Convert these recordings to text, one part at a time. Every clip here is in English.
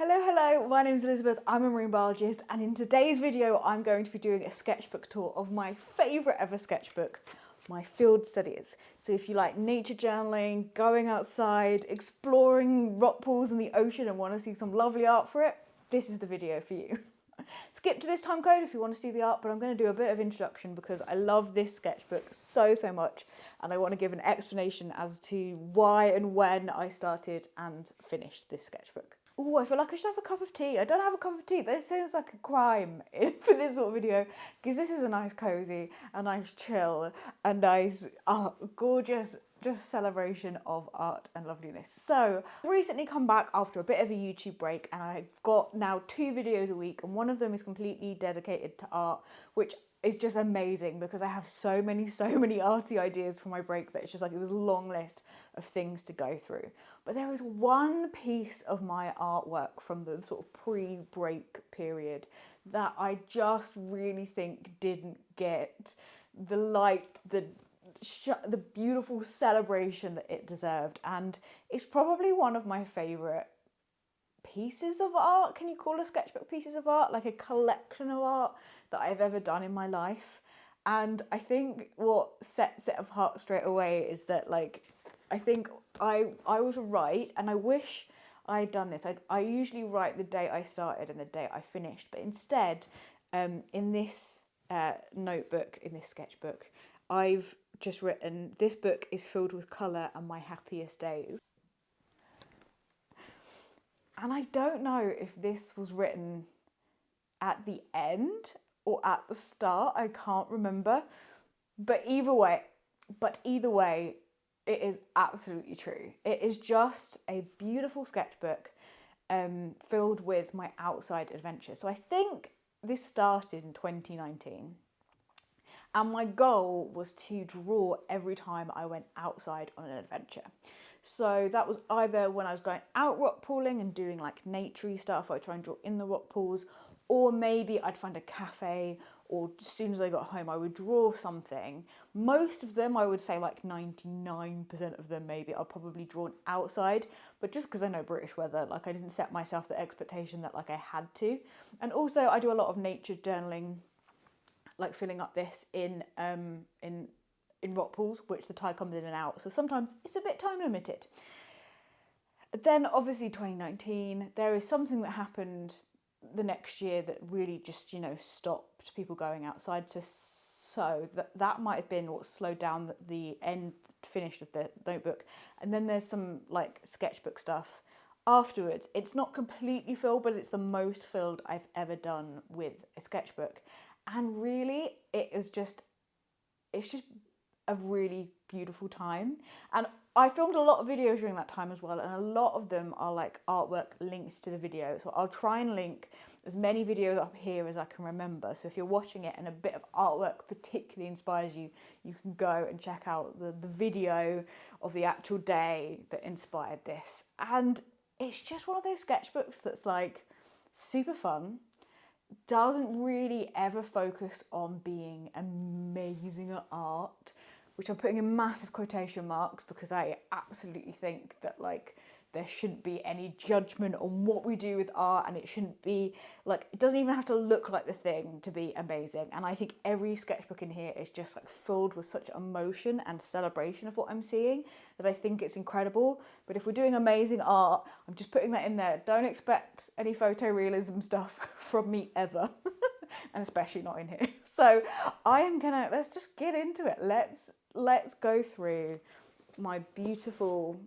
Hello, my name is Elizabeth, I'm a marine biologist, and in today's video I'm going to be doing a sketchbook tour of my favourite ever sketchbook, my field studies. So if you like nature journaling, going outside, exploring rock pools in the ocean and want to see some lovely art for it, this is the video for you. Skip to this time code if you want to see the art, but I'm going to do a bit of introduction because I love this sketchbook so much, and I want to give an explanation as to why and when I started and finished this sketchbook. Oh, I feel like I should have a cup of tea. I don't have a cup of tea. This sounds like a crime for this sort of video, because this is a nice cozy, a nice chill, a nice, gorgeous, just celebration of art and loveliness. So, I've recently come back after a bit of a YouTube break, and I've got now 2 videos a week, and one of them is completely dedicated to art, which is just amazing because I have so many arty ideas for my break that it's just like this long list of things to go through. But there is one piece of my artwork from the sort of pre-break period that I just really think didn't get the light, the beautiful celebration that it deserved, and it's probably one of my favourite pieces of art. Can you call a sketchbook pieces of art? Like a collection of art that I've ever done in my life. And I think what sets it apart straight away is that, like, I think I was right, and I wish I'd done this. I usually write the day I started and the day I finished, but instead in this notebook, in this sketchbook, I've just written, this book is filled with colour and my happiest days. And I don't know if this was written at the end or at the start, I can't remember. But either way, it is absolutely true. It is just a beautiful sketchbook filled with my outside adventures. So I think this started in 2019. And my goal was to draw every time I went outside on an adventure. So that was either when I was going out rock pooling and doing like naturey stuff, I'd try and draw in the rock pools, or maybe I'd find a cafe, or as soon as I got home I would draw something. Most of them, I would say like 99% of them maybe, are probably drawn outside, but just because I know British weather, like I didn't set myself the expectation that like I had to. And also I do a lot of nature journaling, like filling up this in rock pools, which the tide comes in and out, so sometimes it's a bit time limited. Then obviously 2019, there is something that happened the next year that really just, you know, stopped people going outside, so that might have been what slowed down the end finish of the notebook. And then there's some like sketchbook stuff afterwards. It's not completely filled, but it's the most filled I've ever done with a sketchbook. And really, it's just a really beautiful time. And I filmed a lot of videos during that time as well, and a lot of them are like artwork linked to the video. So I'll try and link as many videos up here as I can remember. So if you're watching it and a bit of artwork particularly inspires you, you can go and check out the video of the actual day that inspired this. And it's just one of those sketchbooks that's like super fun, doesn't really ever focus on being amazing at art, which I'm putting in massive quotation marks because I absolutely think that like there shouldn't be any judgment on what we do with art, and it shouldn't be like, it doesn't even have to look like the thing to be amazing. And I think every sketchbook in here is just like filled with such emotion and celebration of what I'm seeing that I think it's incredible. But if we're doing amazing art, I'm just putting that in there. Don't expect any photorealism stuff from me ever. And especially not in here. So let's just get into it. Let's go through my beautiful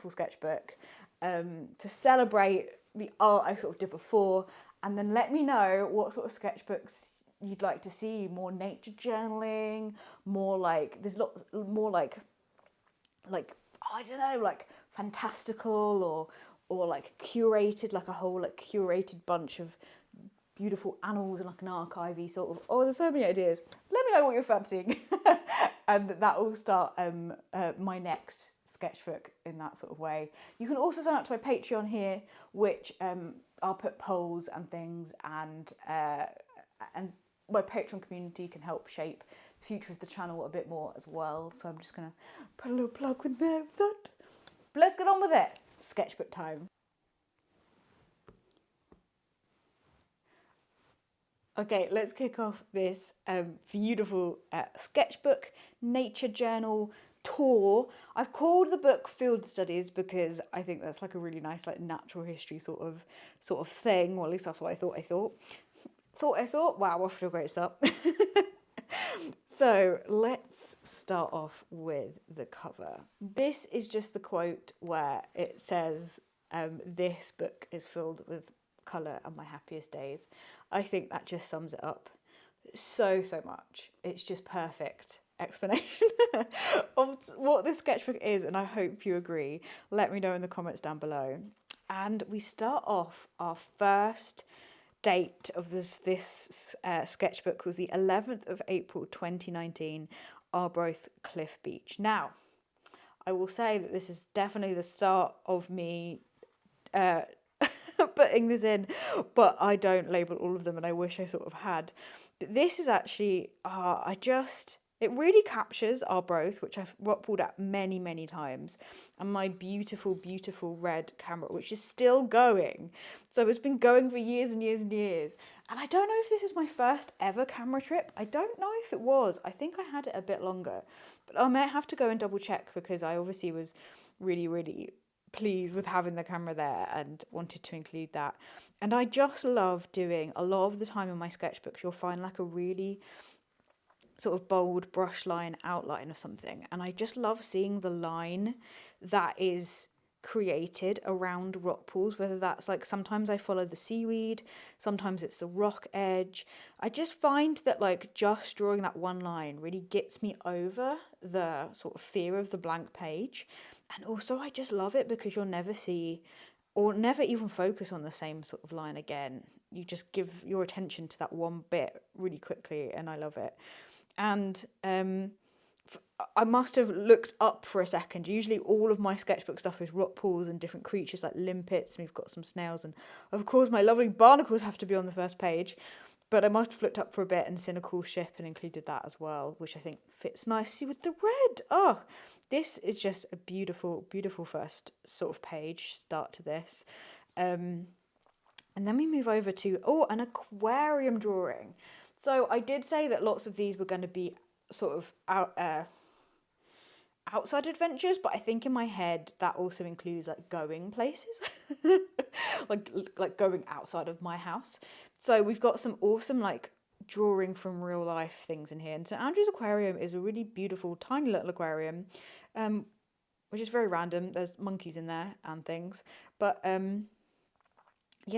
sketchbook to celebrate the art I sort of did before, and then let me know what sort of sketchbooks you'd like to see. More nature journaling, more like, there's lots more like I don't know, like fantastical or like curated, like a whole like curated bunch of beautiful animals and like an archive-y sort of. Oh, there's so many ideas. Let me know what you're fancying. And that will start my next sketchbook in that sort of way. You can also sign up to my Patreon here, which I'll put polls and things, and my Patreon community can help shape the future of the channel a bit more as well. So I'm just gonna put a little plug in there with that. But let's get on with it. Sketchbook time. Okay, let's kick off this beautiful sketchbook nature journal tour. I've called the book Field Studies because I think that's like a really nice like natural history sort of thing. Well, at least that's what I thought. I thought. Wow, off to a great start. So let's start off with the cover. This is just the quote where it says, "This book is filled with colour and my happiest days." I think that just sums it up so much. It's just perfect explanation of what this sketchbook is, and I hope you agree. Let me know in the comments down below. And we start off our first date of this sketchbook was the 11th of April 2019, Arbroath Cliff Beach. Now, I will say that this is definitely the start of me uh, putting this in, but I don't label all of them, and I wish I sort of had. But this is actually, it really captures Arbroath, which I've rock pooled at many times, and my beautiful red camera, which is still going. So it's been going for years and years and years. And I don't know if this is my first ever camera trip. I don't know if it was. I think I had it a bit longer, but I might have to go and double check because I obviously was really pleased with having the camera there and wanted to include that. And I just love doing, a lot of the time in my sketchbooks you'll find like a really sort of bold brush line outline of something, and I just love seeing the line that is created around rock pools, whether that's like, sometimes I follow the seaweed, sometimes it's the rock edge. I just find that like just drawing that one line really gets me over the sort of fear of the blank page. And also I just love it because you'll never see or never even focus on the same sort of line again. You just give your attention to that one bit really quickly, and I love it. And I must have looked up for a second. Usually all of my sketchbook stuff is rock pools and different creatures like limpets, and we've got some snails, and of course my lovely barnacles have to be on the first page. But I must have looked up for a bit and seen a cool ship and included that as well, which I think fits nicely with the red. Oh, this is just a beautiful first sort of page start to this. And then we move over to, an aquarium drawing. So I did say that lots of these were going to be sort of outside adventures, but I think in my head that also includes like going places, like going outside of my house. So we've got some awesome like drawing from real life things in here. And St Andrew's Aquarium is a really beautiful tiny little aquarium, which is very random. There's monkeys in there and things, but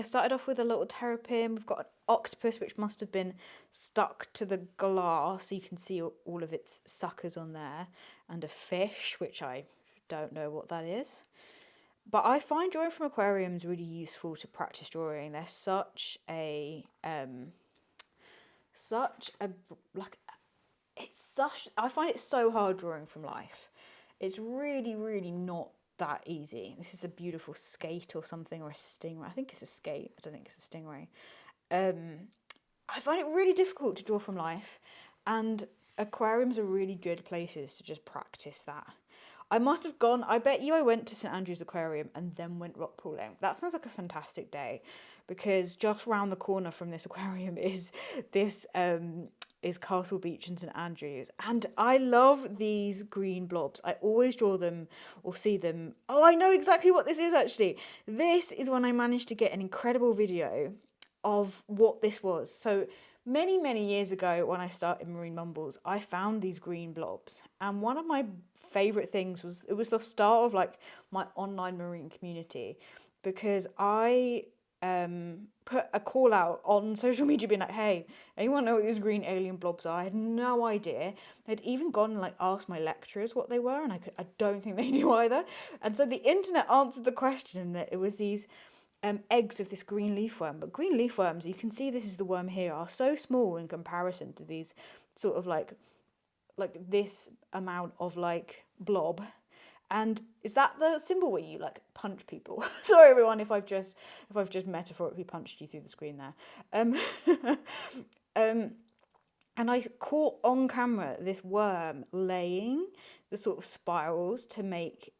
started off with a little terrapin. We've got an octopus, which must have been stuck to the glass, so you can see all of its suckers on there, and a fish, which I don't know what that is. But I find drawing from aquariums really useful to practice drawing. They're I find it so hard drawing from life. It's really not that easy. This is a beautiful skate or something, or a stingray. I think it's a skate. I don't think it's a stingray. I find it really difficult to draw from life, and aquariums are really good places to just practice that. I bet you I went to St Andrew's Aquarium and then went rock pooling. That sounds like a fantastic day, because just round the corner from this aquarium is Castle Beach in St Andrews, and I love these green blobs. I always draw them or see them. Oh, I know exactly what this is actually. This is when I managed to get an incredible video of what this was. So many years ago, when I started Marine Mumbles, I found these green blobs, and one of my favorite things was the start of like my online marine community, because I put a call out on social media being like, hey, anyone know what these green alien blobs are? I had no idea. I'd even gone and like asked my lecturers what they were, and I don't think they knew either. And so the internet answered the question that it was these eggs of this green leafworm. But green leafworms, you can see this is the worm here, are so small in comparison to these sort of like this amount of like blob. And is that the symbol where you like punch people? Sorry everyone if I've just metaphorically punched you through the screen there. And I caught on camera this worm laying the sort of spirals to make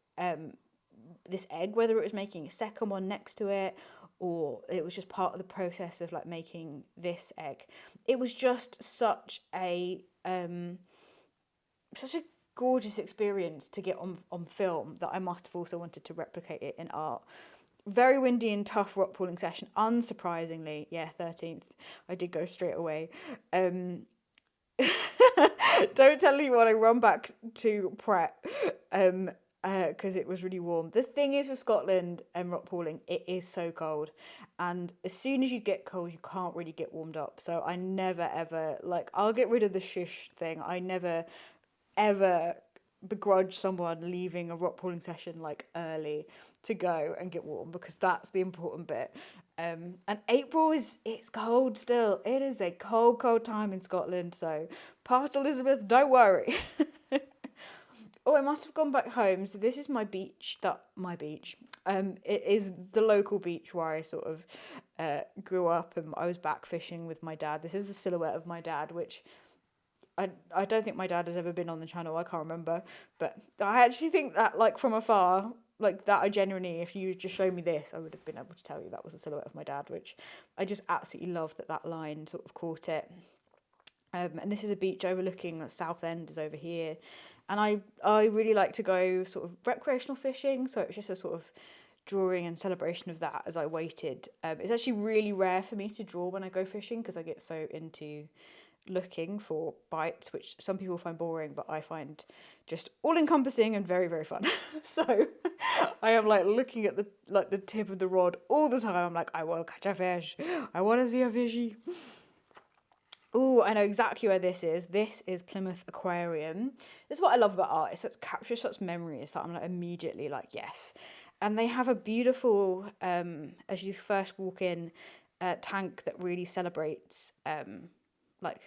this egg, whether it was making a second one next to it or it was just part of the process of like making this egg. It was just such a gorgeous experience to get on film that I must have also wanted to replicate it in art. Very windy and tough rock pooling session, unsurprisingly. Yeah, 13th. I did go straight away. Don't tell anyone I run back to Pret because it was really warm. The thing is with Scotland and rock pooling, it is so cold, and as soon as you get cold, you can't really get warmed up. So I never ever, like, I'll get rid of the shush thing. I never ever begrudge someone leaving a rock pooling session like early to go and get warm, because that's the important bit. And April it's cold still. It is a cold time in Scotland. So past Elizabeth, don't worry. Oh, I must have gone back home. So this is my beach. It is the local beach where I sort of grew up, and I was back fishing with my dad. This is a silhouette of my dad, which I don't think my dad has ever been on the channel. I can't remember, but I actually think that, like, from afar, like that, I genuinely, if you just show me this, I would have been able to tell you that was a silhouette of my dad, which I just absolutely love that line sort of caught it. And this is a beach overlooking the Southend is over here, and I really like to go sort of recreational fishing, so it was just a sort of drawing and celebration of that as I waited. It's actually really rare for me to draw when I go fishing because I get so into looking for bites, which some people find boring, but I find just all encompassing and very, very fun. So I am like looking at the tip of the rod all the time. I'm like, I want to catch a fish. I want to see a fishy. Oh, I know exactly where this is. This is Plymouth Aquarium. This is what I love about art. It captures such memories that I'm like immediately like, yes. And they have a beautiful, as you first walk in, tank that really celebrates like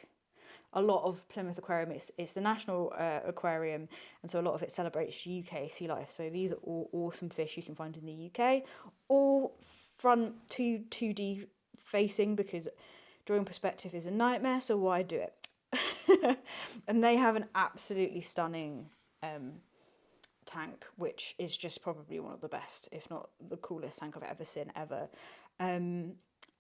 a lot of Plymouth Aquarium. It's the national aquarium, and so a lot of it celebrates UK sea life. So these are all awesome fish you can find in the UK, all front 2D facing, because drawing perspective is a nightmare, so why do it? And they have an absolutely stunning tank, which is just probably one of the best, if not the coolest tank I've ever seen ever. And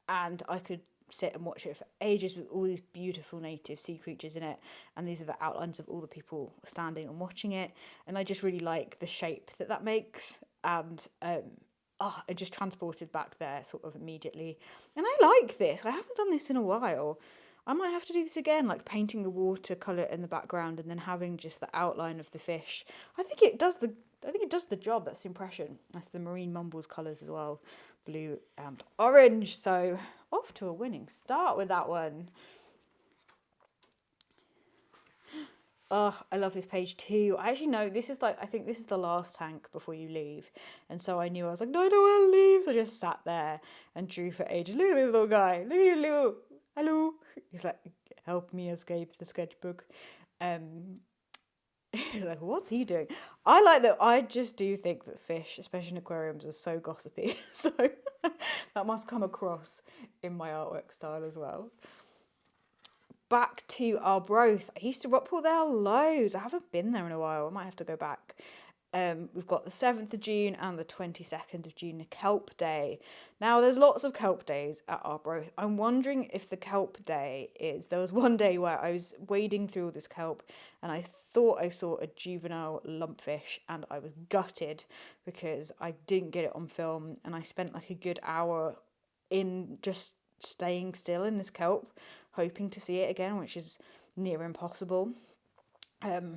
I could sit and watch it for ages with all these beautiful native sea creatures in it, and these are the outlines of all the people standing and watching it, and I just really like the shape that makes, and I just transported back there sort of immediately. And I like this. I haven't done this in a while. I might have to do this again, like painting the watercolour in the background and then having just the outline of the fish. I think it does the job. That's the impression. That's the Marine Mumbles colours as well, blue and orange. So off to a winning start with that one. Oh, I love this page too. I actually know this is I think this is the last tank before you leave. And so I knew, I was like, no, I don't want to leave. So I just sat there and drew for ages. Look at this little guy. Look at you, hello. He's like, help me escape the sketchbook. He's like, what's he doing? I like that. I just do think that fish, especially in aquariums, are so gossipy. So that must come across in my artwork style as well. Back to Arbroath. I used to rock pool there loads. I haven't been there in a while. I might have to go back. We've got the 7th of June and the 22nd of June, the Kelp Day. Now, there's lots of Kelp days at Arbroath. I'm wondering if the Kelp Day is... There was one day where I was wading through all this kelp and I thought I saw a juvenile lumpfish, and I was gutted because I didn't get it on film, and I spent like a good hour in just staying still in this kelp, hoping to see it again, which is near impossible.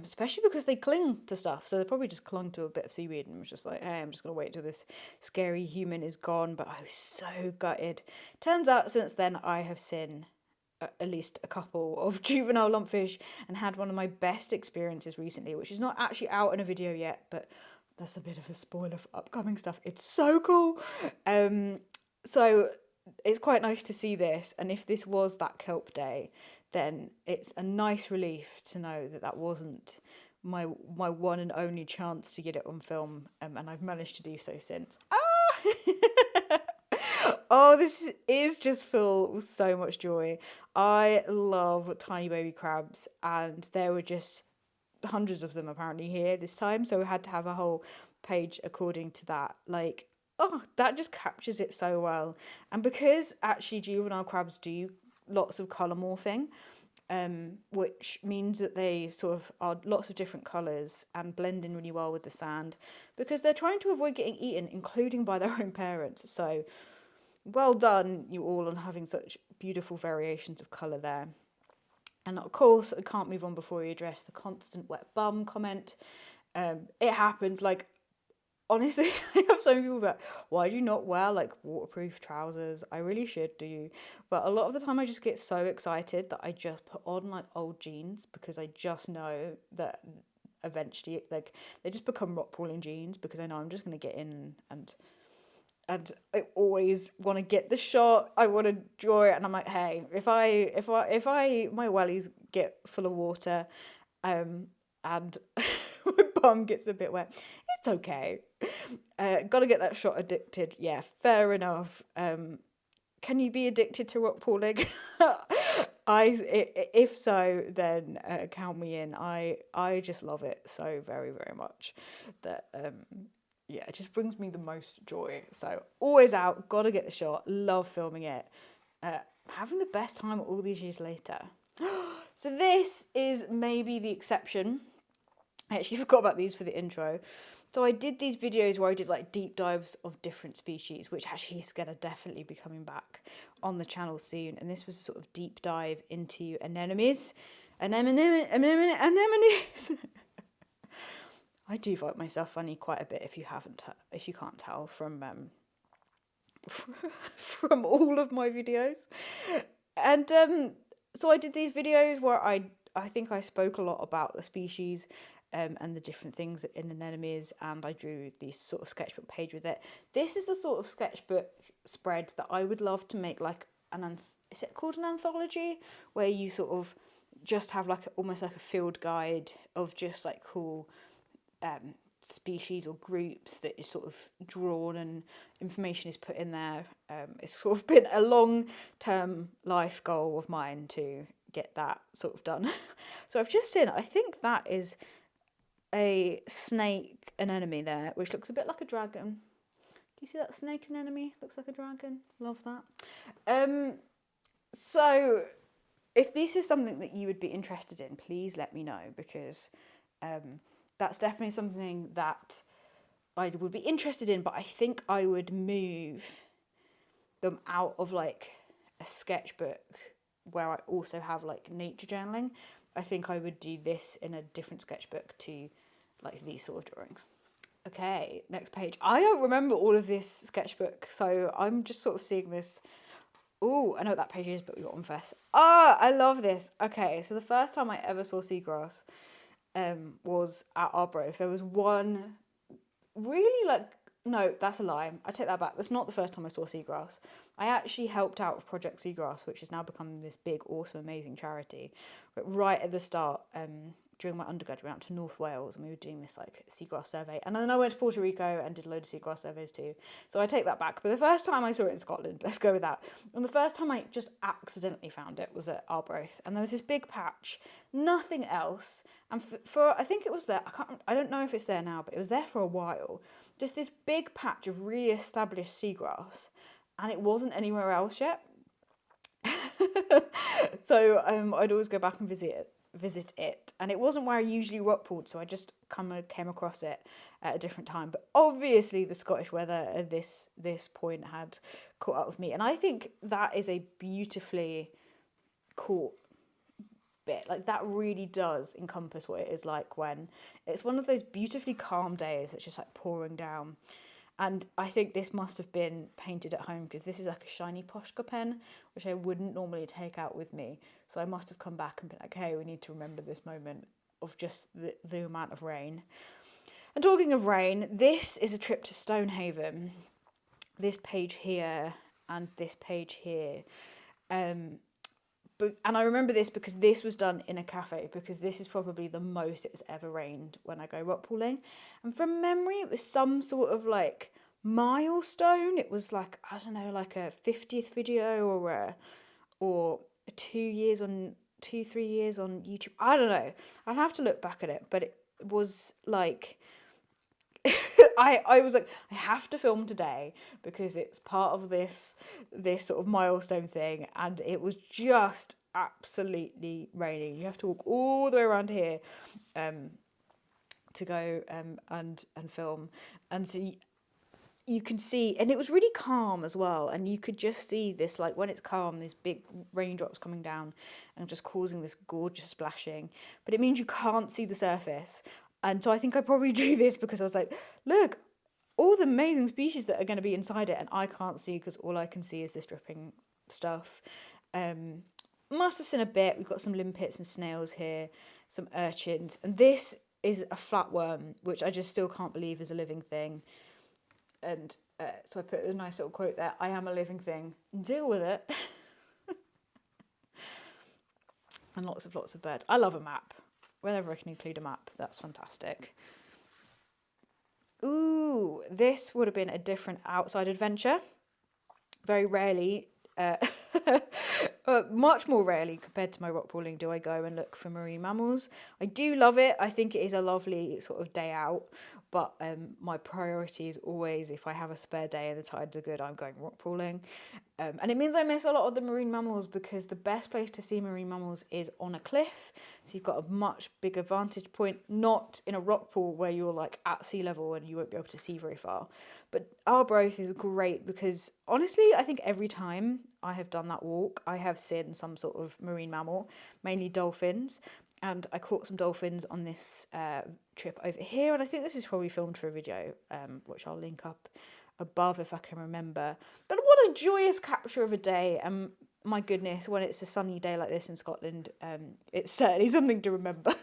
Especially because they cling to stuff, so they probably just clung to a bit of seaweed and was just like, hey, I'm just gonna wait till this scary human is gone. But I was so gutted. Turns out since then I have seen at least a couple of juvenile lumpfish and had one of my best experiences recently, which is not actually out in a video yet, but that's a bit of a spoiler for upcoming stuff. It's so cool. So it's quite nice to see this, and if this was that kelp day, then it's a nice relief to know that wasn't my one and only chance to get it on film, and I've managed to do so since. Oh, this is just filled with so much joy. I love tiny baby crabs, and there were just hundreds of them apparently here this time, so we had to have a whole page according to that. Like, oh, that just captures it so well. And because actually juvenile crabs do lots of colour morphing, which means that they sort of are lots of different colours and blend in really well with the sand, because they're trying to avoid getting eaten, including by their own parents. So well done, you all, on having such beautiful variations of colour there. And of course, I can't move on before we address the constant wet bum comment. It happened, like, honestly, I have so many people about, why do you not wear like waterproof trousers? I really should do. But a lot of the time I just get so excited that I just put on like old jeans, because I just know that eventually, like, they just become rock crawling jeans, because I know I'm just going to get in, and I always want to get the shot. I want to draw it, and I'm like, hey, if my wellies get full of water, and my bum gets a bit wet, it's okay. Gotta get that shot addicted. Yeah, fair enough. Can you be addicted to rock pooling? If so, then count me in. I just love it so very, very much that yeah, it just brings me the most joy. So always out, gotta get the shot. Love filming it. Having the best time all these years later. So this is maybe the exception. I actually forgot about these for the intro. So I did these videos where I did like deep dives of different species, which actually is going to definitely be coming back on the channel soon. And this was a sort of deep dive into anemones. Anemones. I do find myself funny quite a bit, if you can't tell from from all of my videos. And so I did these videos where I think I spoke a lot about the species and the different things in anemones, and I drew this sort of sketchbook page with it. This is the sort of sketchbook spread that I would love to make, like is it called an anthology, where you sort of just have like almost like a field guide of just like cool species or groups that is sort of drawn and information is put in there. It's sort of been a long-term life goal of mine to get that sort of done. So I've just seen, I think that is a snake anemone there, which looks a bit like a dragon. Do you see that snake anemone? Looks like a dragon. Love that. So if this is something that you would be interested in, please let me know, because that's definitely something that I would be interested in, but I think I would move them out of like a sketchbook where I also have like nature journaling. I think I would do this in a different sketchbook to like these sort of drawings. Okay, next page. I don't remember all of this sketchbook, so I'm just sort of seeing this. Oh, I know what that page is, but we got one first. Ah, I love this. Okay, so the first time I ever saw seagrass was at Arbroath. There was one really like, no, that's a lie. I take that back. That's not the first time I saw seagrass. I actually helped out with Project Seagrass, which has now become this big, awesome, amazing charity. But right at the start, during my undergrad, we went to North Wales and we were doing this like seagrass survey. And then I went to Puerto Rico and did a load of seagrass surveys too. So I take that back. But the first time I saw it in Scotland, let's go with that. And the first time I just accidentally found it was at Arbroath. And there was this big patch, nothing else. And for I think it was there, I don't know if it's there now, but it was there for a while. Just this big patch of really established seagrass. And it wasn't anywhere else yet. So I'd always go back and visit it, and it wasn't where I usually rock pooled, so I just came across it at a different time. But obviously the Scottish weather at this point had caught up with me, and I think that is a beautifully caught bit. Like, that really does encompass what it is like when it's one of those beautifully calm days that's just like pouring down. And I think this must have been painted at home, because this is like a shiny Posca pen, which I wouldn't normally take out with me. So I must have come back and been like, hey, we need to remember this moment of just the amount of rain. And talking of rain, this is a trip to Stonehaven. This page here and this page here. And I remember this because this was done in a cafe, because this is probably the most it's ever rained when I go rock pooling. And from memory, it was some sort of like milestone. It was like, I don't know, like a 50th video or 3 years on YouTube. I don't know. I'll have to look back at it, but it was like I was like, I have to film today because it's part of this sort of milestone thing, and it was just absolutely raining. You have to walk all the way around here to go and film, and so you can see, and it was really calm as well, and you could just see this, like when it's calm, these big raindrops coming down and just causing this gorgeous splashing, but it means you can't see the surface. And so I think I probably drew this because I was like, look, all the amazing species that are going to be inside it, and I can't see because all I can see is this dripping stuff. Must have seen a bit. We've got some limpets and snails here, some urchins, and this is a flatworm, which I just still can't believe is a living thing. And so I put a nice little quote there: I am a living thing, deal with it. And lots of birds. I love a map. Whenever I can include a map, that's fantastic. Ooh, this would have been a different outside adventure. Very rarely, much more rarely compared to my rock crawling, do I go and look for marine mammals. I do love it. I think it is a lovely sort of day out, but my priority is always, if I have a spare day and the tides are good, I'm going rock crawling. And it means I miss a lot of the marine mammals because the best place to see marine mammals is on a cliff. So you've got a much bigger vantage point, not in a rock pool where you're like at sea level and you won't be able to see very far. But Arbroath is great because honestly, I think every time I have done that walk, I have seen some sort of marine mammal, mainly dolphins. And I caught some dolphins on this trip over here. And I think this is probably filmed for a video, which I'll link up above if I can remember. But what a joyous capture of a day. And my goodness, when it's a sunny day like this in Scotland, it's certainly something to remember.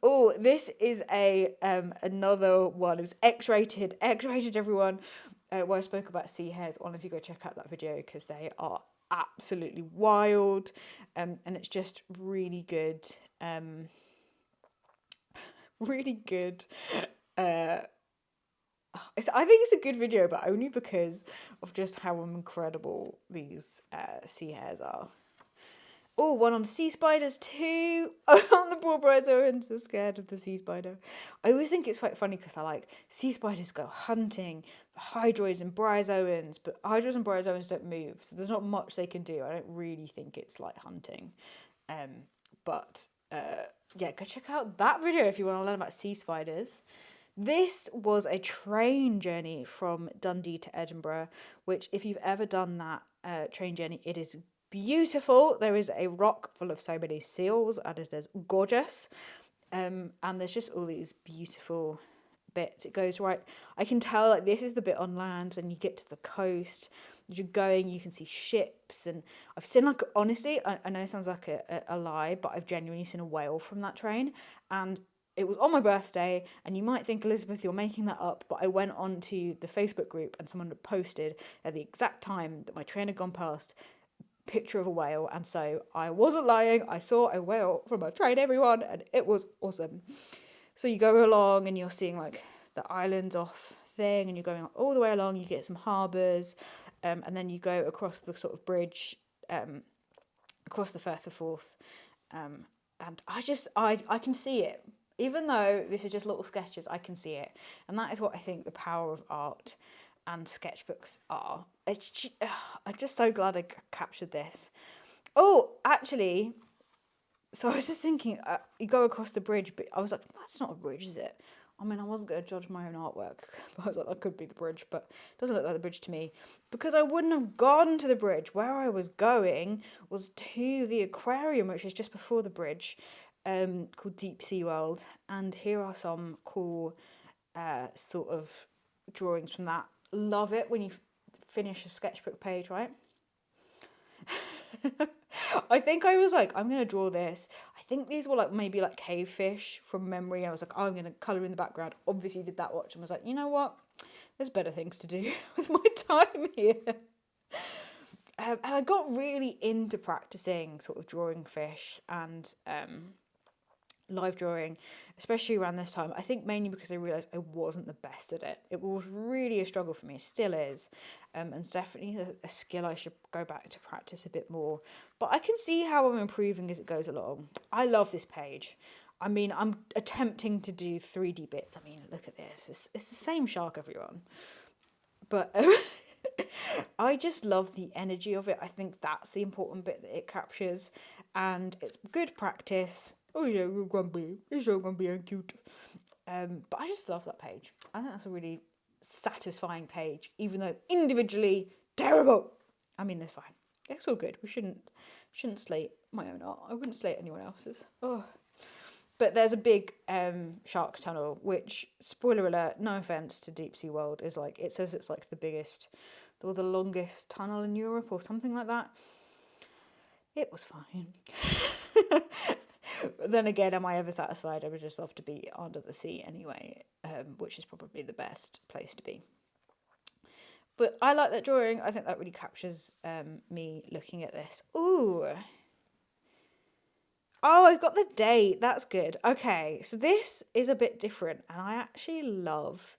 Oh, this is another one. It was X-rated everyone. Where I spoke about sea hares. Honestly, go check out that video because they are absolutely wild, and it's just really good. Really good. I think it's a good video, but only because of just how incredible these sea hares are. Oh, one on sea spiders too. Oh, the poor bryozoans are scared of the sea spider. I always think it's quite funny because I like sea spiders go hunting for hydroids and bryozoans, but hydroids and bryozoans don't move, so there's not much they can do. I don't really think it's like hunting. But yeah, go check out that video if you want to learn about sea spiders. This was a train journey from Dundee to Edinburgh, which if you've ever done that train journey, it is beautiful. There is a rock full of so many seals and it is gorgeous. And there's just all these beautiful bits. It goes right. I can tell like this is the bit on land and you get to the coast. As you're going, you can see ships, and I've seen like, honestly, I know it sounds like a lie, but I've genuinely seen a whale from that train. And it was on my birthday, and you might think, Elizabeth, you're making that up, but I went on to the Facebook group and someone had posted at the exact time that my train had gone past picture of a whale, and so I wasn't lying. I saw a whale from a train, everyone, and it was awesome. So you go along and you're seeing like the islands off thing, and you're going all the way along. You get some harbours, and then you go across the sort of bridge, across the Firth of Forth, and I can see it. Even though this is just little sketches, I can see it, and that is what I think the power of art and sketchbooks are. I'm just so glad I captured this. Oh, actually, so I was just thinking, you go across the bridge, but I was like, that's not a bridge, is it? I mean, I wasn't going to judge my own artwork, but I was like, that could be the bridge, but it doesn't look like the bridge to me, because I wouldn't have gone to the bridge. Where I was going was to the aquarium, which is just before the bridge, called Deep Sea World, and here are some cool sort of drawings from that. Love it when you finish a sketchbook page, right? I think I was like, I'm going to draw this. I think these were like maybe like cave fish from memory. I was like, oh, I'm going to colour in the background. Obviously did that watch and was like, you know what? There's better things to do with my time here. And I got really into practicing sort of drawing fish and live drawing, especially around this time. I think mainly because I realised I wasn't the best at it. It was really a struggle for me, still is, and it's definitely a skill I should go back to practice a bit more. But I can see how I'm improving as it goes along. I love this page. I mean, I'm attempting to do 3D bits. I mean, look at this. It's the same shark, everyone. But I just love the energy of it. I think that's the important bit that it captures. And it's good practice. Oh, yeah, you're grumpy. You're so grumpy and cute. But I just love that page. I think that's a really satisfying page, even though individually terrible. I mean, they're fine. It's all good. We shouldn't slate my own art. I wouldn't slate anyone else's. Oh. But there's a big shark tunnel, which, spoiler alert, no offense to Deep Sea World, is like, it says it's like the biggest or the longest tunnel in Europe or something like that. It was fine. But then again, am I ever satisfied? I would just love to be under the sea anyway, which is probably the best place to be. But I like that drawing. I think that really captures me looking at this. Ooh. Oh, I've got the date. That's good. Okay, so this is a bit different, and I actually love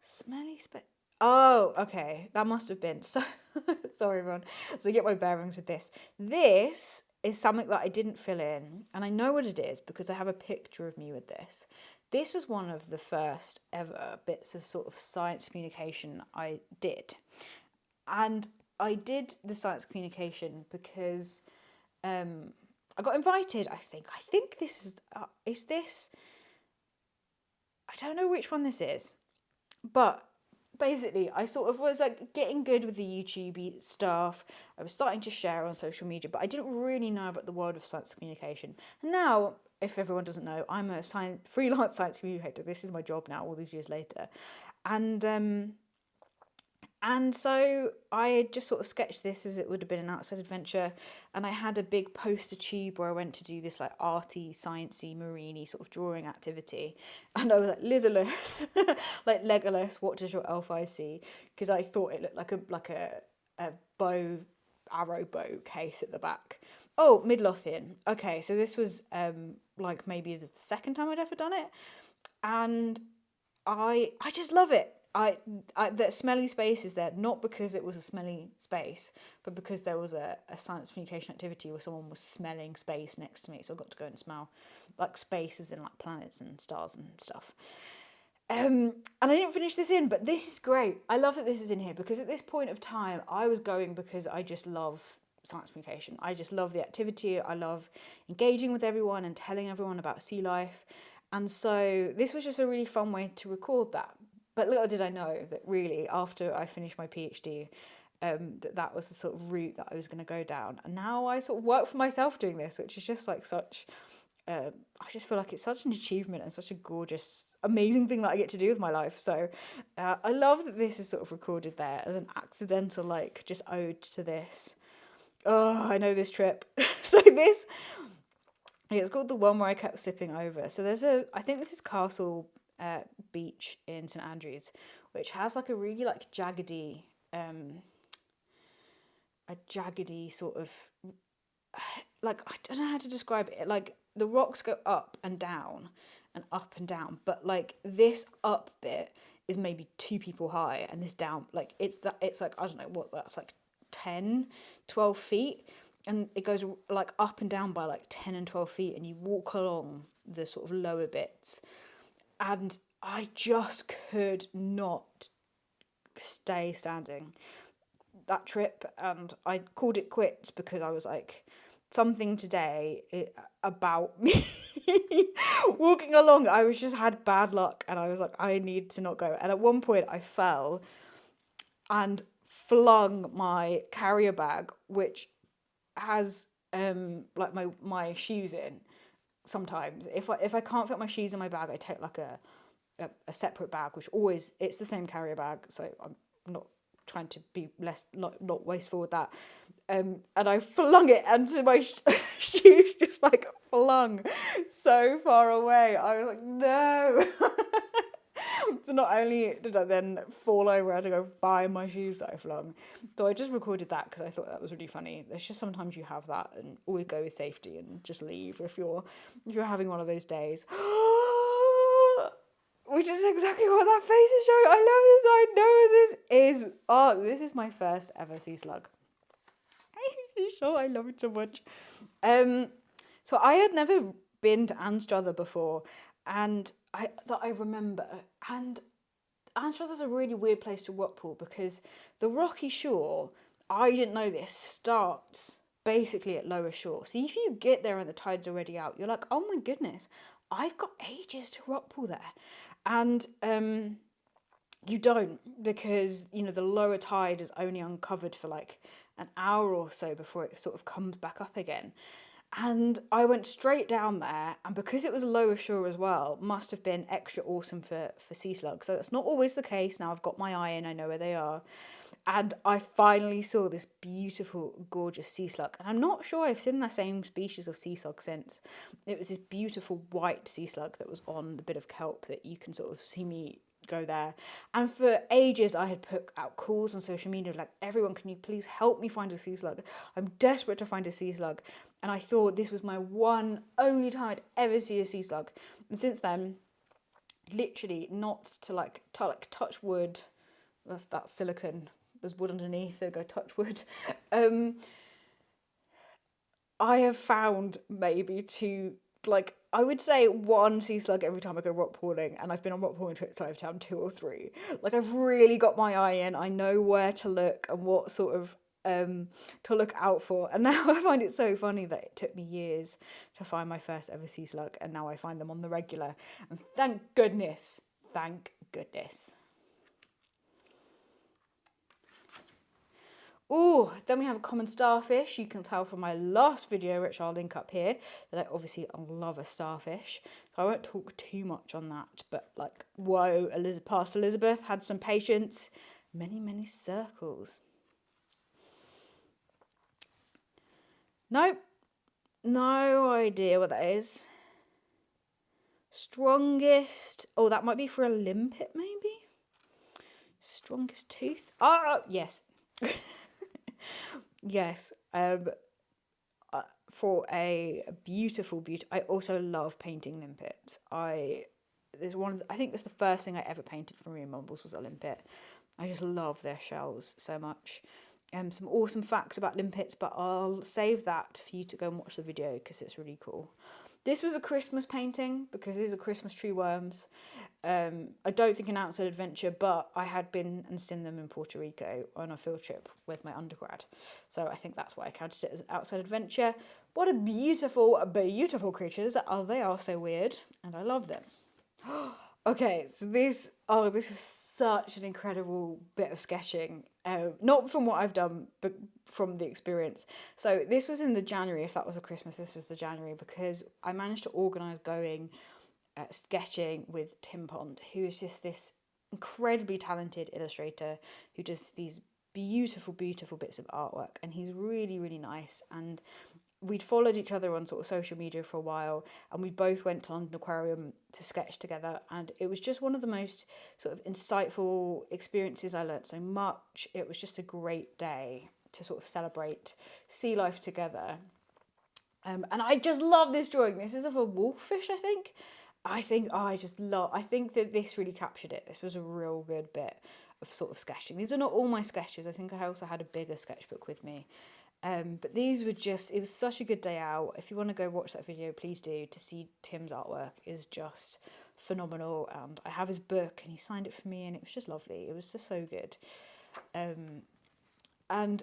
smelly space. Oh, okay. That must have been so. Sorry, everyone. So I get my bearings with this. This is something that I didn't fill in, and I know what it is because I have a picture of me with this. This was one of the first ever bits of sort of science communication I did, and I did the science communication because I got invited. I think this is this. I don't know which one this is, but basically I sort of was like getting good with the YouTube stuff. I was starting to share on social media, but I didn't really know about the world of science communication. And now, if everyone doesn't know, I'm a freelance science communicator. This is my job now, all these years later. And so I just sort of sketched this as it would have been an outside adventure. And I had a big poster tube where I went to do this like arty, sciencey, marine sort of drawing activity. And I was like, Lizalus, like Legolas, what does your elf eye see? Because I thought it looked like a arrow bow case at the back. Oh, Midlothian. Okay, so this was like maybe the second time I'd ever done it. And I just love it. That smelly space is there not because it was a smelly space, but because there was a science communication activity where someone was smelling space next to me, so I got to go and smell like spaces and like planets and stars and stuff. And I didn't finish this in, but this is great. I love that this is in here because at this point of time, I was going because I just love science communication. I just love the activity. I love engaging with everyone and telling everyone about sea life. And so this was just a really fun way to record that. But little did I know that really after I finished my PhD, that was the sort of route that I was going to go down. And now I sort of work for myself doing this, which is just like such, I just feel like it's such an achievement and such a gorgeous, amazing thing that I get to do with my life. So I love that this is sort of recorded there as an accidental, like, just ode to this. Oh, I know this trip. So this, it's called The One Where I Kept Sipping Over. So I think this is Castle Beach in St Andrews, which has like a really like jaggedy sort of, like, I don't know how to describe it, like the rocks go up and down, but like this up bit is maybe 2 people high, and this down, like it's like, I don't know what that's like, 10-12 feet, and it goes like up and down by like 10 and 12 feet, and you walk along the sort of lower bits. And I just could not stay standing that trip. And I called it quits because I was like, something today about me walking along, I was just had bad luck. And I was like, I need to not go. And at one point I fell and flung my carrier bag, which has like my shoes in. Sometimes if I can't fit my shoes in my bag, I take like a separate bag, which always, it's the same carrier bag, so I'm not trying to be not wasteful with that. And I flung it, and my shoes just like flung so far away. I was like, no. So not only did I then fall over, I had to go find my shoes that I flung. So I just recorded that because I thought that was really funny. There's just sometimes you have that, and always go with safety and just leave if you're having one of those days. Which is exactly what that face is showing. I love this. I know this is. Oh, this is my first ever sea slug. I love it so much. So I had never been to Anstruther before, and I remember, and Anstruther's a really weird place to rock pool because the rocky shore, I didn't know this, starts basically at lower shore. So if you get there and the tide's already out, you're like, oh my goodness, I've got ages to rock pool there. And you don't, because the lower tide is only uncovered for like an hour or so before it sort of comes back up again. And I went straight down there, and because it was lower shore as well, must have been extra awesome for sea slugs. So that's not always the case. Now I've got my eye in, I know where they are. And I finally saw this beautiful, gorgeous sea slug. And I'm not sure I've seen the same species of sea slug since. It was this beautiful white sea slug that was on the bit of kelp that you can sort of see me go there. And for ages I had put out calls on social media like, everyone, can you please help me find a sea slug? I'm desperate to find a sea slug. And I thought this was my one only time I'd ever see a sea slug. And since then, literally not to touch wood, that's silicone, there's wood underneath, there go, touch wood. I have found maybe I would say one sea slug every time I go rock pooling, and I've been on rock pooling trips, so I've found 2 or 3. Like, I've really got my eye in, I know where to look and what sort of to look out for. And now I find it so funny that it took me years to find my first ever sea slug, and now I find them on the regular, and thank goodness. Oh, then we have a common starfish. You can tell from my last video, which I'll link up here, that I obviously love a starfish. So I won't talk too much on that, but like, whoa, past Elizabeth, had some patience. Many, many circles. Nope, no idea what that is. Strongest, oh, that might be for a limpet maybe? Strongest tooth? Ah, yes. Yes, for a beautiful, I also love painting limpets. I think that's the first thing I ever painted for Marine Mumbles was a limpet. I just love their shells so much. Some awesome facts about limpets, but I'll save that for you to go and watch the video because it's really cool. This was a Christmas painting because these are Christmas tree worms. I don't think an outside adventure, but I had been and seen them in Puerto Rico on a field trip with my undergrad. So I think that's why I counted it as an outside adventure. What a beautiful, beautiful creatures. Oh, they are so weird, and I love them. Okay, so this is such an incredible bit of sketching. Not from what I've done, but from the experience. So this was in the January, if that was a Christmas, this was the January, because I managed to organise going sketching with Tim Pond, who is just this incredibly talented illustrator who does these beautiful, beautiful bits of artwork. And he's really, really nice. And we'd followed each other on sort of social media for a while, and we both went to London Aquarium to sketch together, and it was just one of the most sort of insightful experiences. I learnt so much. It was just a great day to sort of celebrate sea life together. And I just love this drawing. This is of a wolffish, I think. I think that this really captured it. This was a real good bit of sort of sketching. These are not all my sketches. I think I also had a bigger sketchbook with me. But these were it was such a good day out. If you want to go watch that video, please do. To see Tim's artwork is just phenomenal. And I have his book and he signed it for me, and it was just lovely. It was just so good. And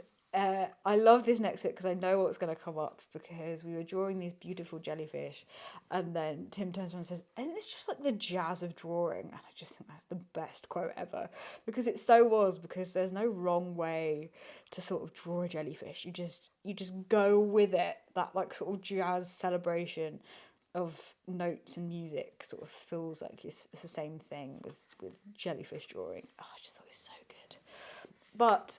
I love this next bit because I know what's going to come up, because we were drawing these beautiful jellyfish, and then Tim turns around and says, "Isn't this just like the jazz of drawing?" And I just think that's the best quote ever, because it so was, because there's no wrong way to sort of draw a jellyfish. You just go with it. That like sort of jazz celebration of notes and music sort of feels like it's the same thing with jellyfish drawing. Oh, I just thought it was so good. But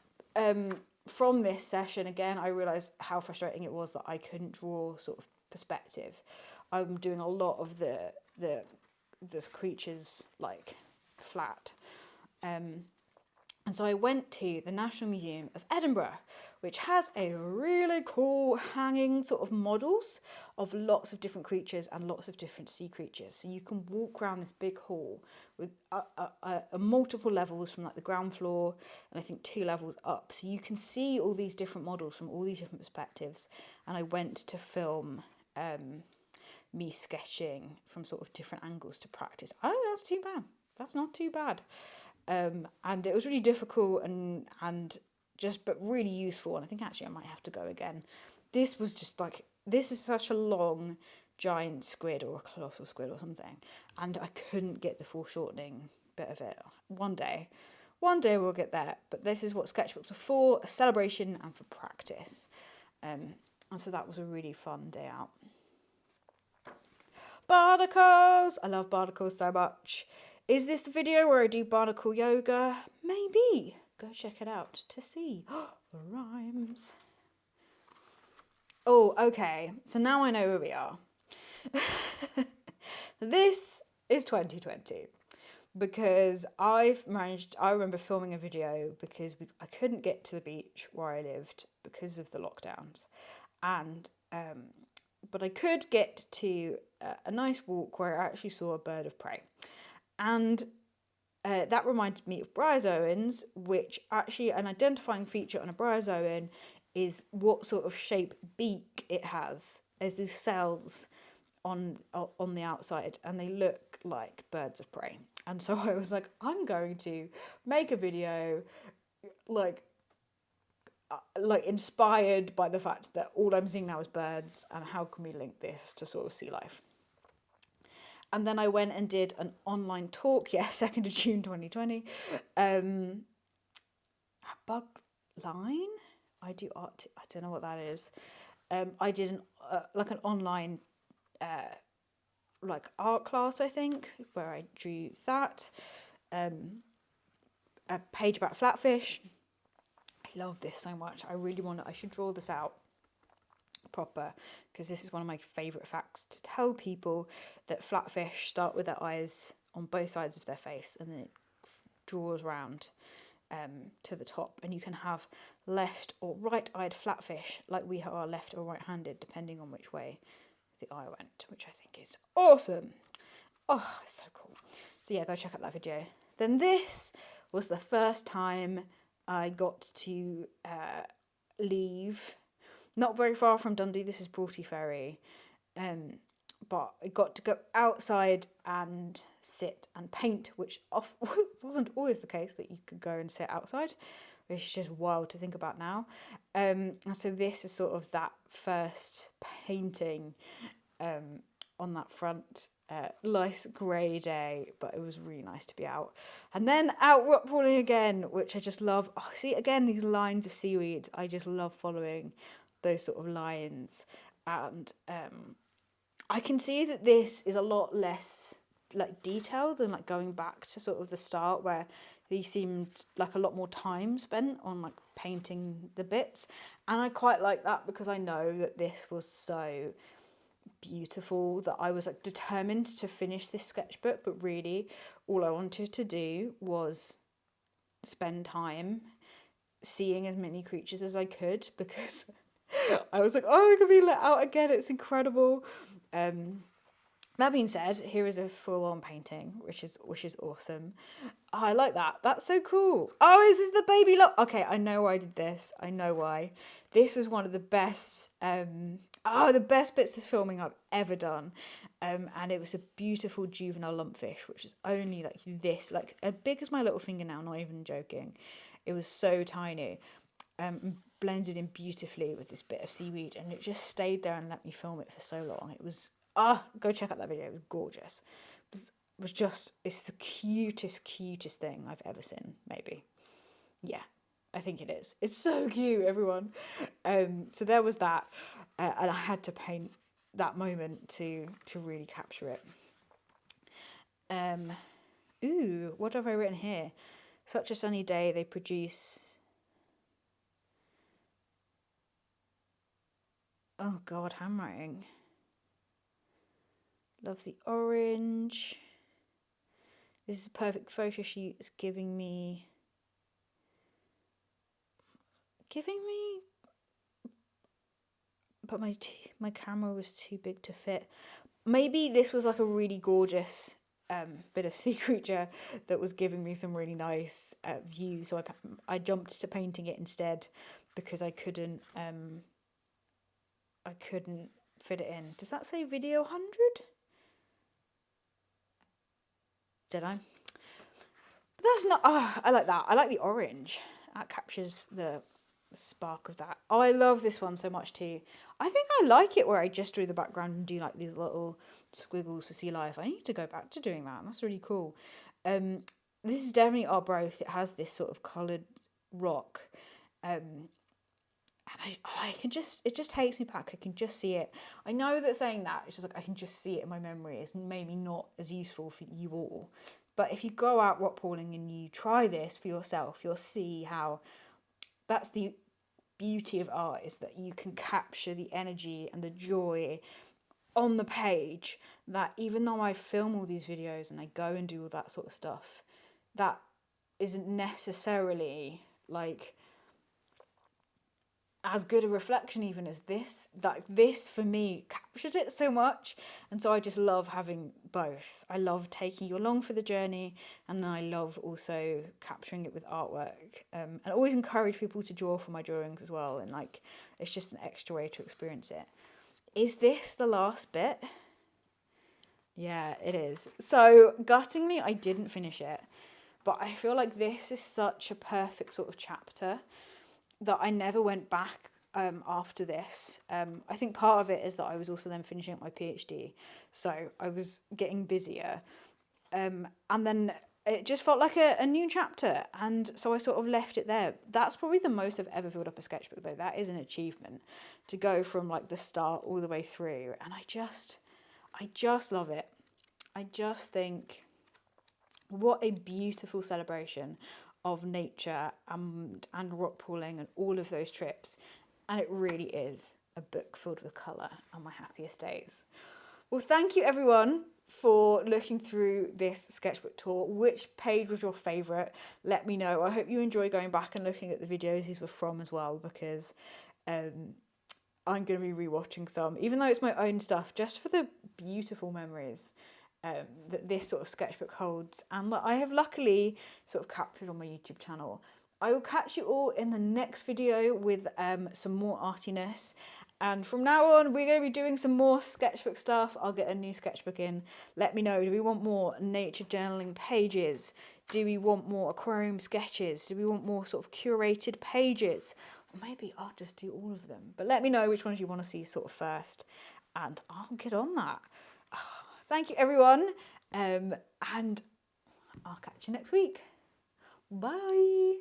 from this session, again, I realised how frustrating it was that I couldn't draw sort of perspective. I'm doing a lot of the creatures like flat. And so I went to the National Museum of Edinburgh, which has a really cool hanging sort of models of lots of different creatures and lots of different sea creatures. So you can walk around this big hall with multiple levels from like the ground floor, and I think 2 levels up. So you can see all these different models from all these different perspectives. And I went to film me sketching from sort of different angles to practice. I don't think that's too bad. That's not too bad. And it was really difficult and just, but really useful. And I think actually I might have to go again. This was just like, this is such a long giant squid or a colossal squid or something. And I couldn't get the foreshortening bit of it. One day we'll get there. But this is what sketchbooks are for, a celebration and for practice. And so that was a really fun day out. Barnacles! I love barnacles so much. Is this the video where I do barnacle yoga? Maybe. Go check it out to see. The rhymes. Oh, okay. So now I know where we are. This is 2020 because I remember filming a video because I couldn't get to the beach where I lived because of the lockdowns. And but I could get to a nice walk where I actually saw a bird of prey. And that reminded me of bryozoans, which actually an identifying feature on a bryozoan is what sort of shape beak it has as these cells on the outside, and they look like birds of prey. And so I was like, I'm going to make a video like inspired by the fact that all I'm seeing now is birds, and how can we link this to sort of sea life. And then I went and did an online talk, 2nd of June 2020, a bug line. I do art, I don't know what that is. I did an online art class, I think, where I drew that. A page about flatfish. I love this so much. I should draw this out proper, because this is one of my favourite facts, to tell people that flatfish start with their eyes on both sides of their face and then it draws round to the top, and you can have left or right-eyed flatfish, like we are left or right-handed, depending on which way the eye went, which I think is awesome. Oh, it's so cool. So yeah, go check out that video. Then this was the first time I got to leave, not very far from Dundee. This is Broughty Ferry, but I got to go outside and sit and paint, which wasn't always the case, that you could go and sit outside, which is just wild to think about now. And so this is sort of that first painting on that front. Nice grey day, but it was really nice to be out. And then out rock crawling again, which I just love. Oh, see, again, these lines of seaweed. I just love following those sort of lines. And I can see that this is a lot less like detailed than like going back to sort of the start, where these seemed like a lot more time spent on like painting the bits. And I quite like that, because I know that this was so beautiful that I was like determined to finish this sketchbook, but really all I wanted to do was spend time seeing as many creatures as I could, because I was like, oh, I could be let out again, it's incredible. That being said, here is a full-on painting, which is awesome. Oh, I like that. That's so cool. Oh, this is the baby look. Okay, I know why I did this. I know why. This was one of the best the best bits of filming I've ever done. And it was a beautiful juvenile lumpfish, which is only like this, like as big as my little fingernail, not even joking. It was so tiny. Blended in beautifully with this bit of seaweed, and it just stayed there and let me film it for so long. It was, go check out that video. It was gorgeous. It's the cutest thing I've ever seen, maybe. Yeah, I think it is. It's so cute, everyone. So there was that, and I had to paint that moment to really capture it. Ooh, what have I written here? Such a sunny day, they produce... Oh God, handwriting. Love the orange. This is a perfect photo shoot. It's giving me, but my camera was too big to fit. Maybe this was like a really gorgeous bit of sea creature that was giving me some really nice views. So I jumped to painting it instead, because I couldn't fit it in. Does that say video 100? Did I? But that's not, oh, I like that. I like the orange. That captures the spark of that. Oh, I love this one so much too. I think I like it where I just drew the background and do like these little squiggles for sea life. I need to go back to doing that. That's really cool. This is definitely Arbroath. It has this sort of coloured rock. And I can just, it just takes me back. I can just see it. I know that saying that, it's just like I can just see it in my memory. It's maybe not as useful for you all. But if you go out rock pooling and you try this for yourself, you'll see how that's the beauty of art, is that you can capture the energy and the joy on the page, that even though I film all these videos and I go and do all that sort of stuff, that isn't necessarily like as good a reflection even as this. That this for me captured it so much, and so I just love having both. I love taking you along for the journey, and I love also capturing it with artwork, and I always encourage people to draw from my drawings as well, and like it's just an extra way to experience it. Is this the last bit? Yeah, it is. So guttingly I didn't finish it, but I feel like this is such a perfect sort of chapter that I never went back after this. I think part of it is that I was also then finishing up my PhD, so I was getting busier, and then it just felt like a new chapter, and so I sort of left it there. That's probably the most I've ever filled up a sketchbook though. That is an achievement, to go from like the start all the way through, and I just love it. I just think what a beautiful celebration of nature and rock pooling and all of those trips. And it really is a book filled with colour and my happiest days. Well, thank you everyone for looking through this sketchbook tour. Which page was your favourite? Let me know. I hope you enjoy going back and looking at the videos these were from as well, because I'm going to be rewatching some, even though it's my own stuff, just for the beautiful memories that this sort of sketchbook holds, and that I have luckily sort of captured on my YouTube channel. I will catch you all in the next video with some more artiness, and from now on we're going to be doing some more sketchbook stuff. I'll get a new sketchbook in. Let me know, do we want more nature journaling pages? Do we want more aquarium sketches? Do we want more sort of curated pages? Or maybe I'll just do all of them. But let me know which ones you want to see sort of first, and I'll get on that. Thank you everyone, and I'll catch you next week. Bye.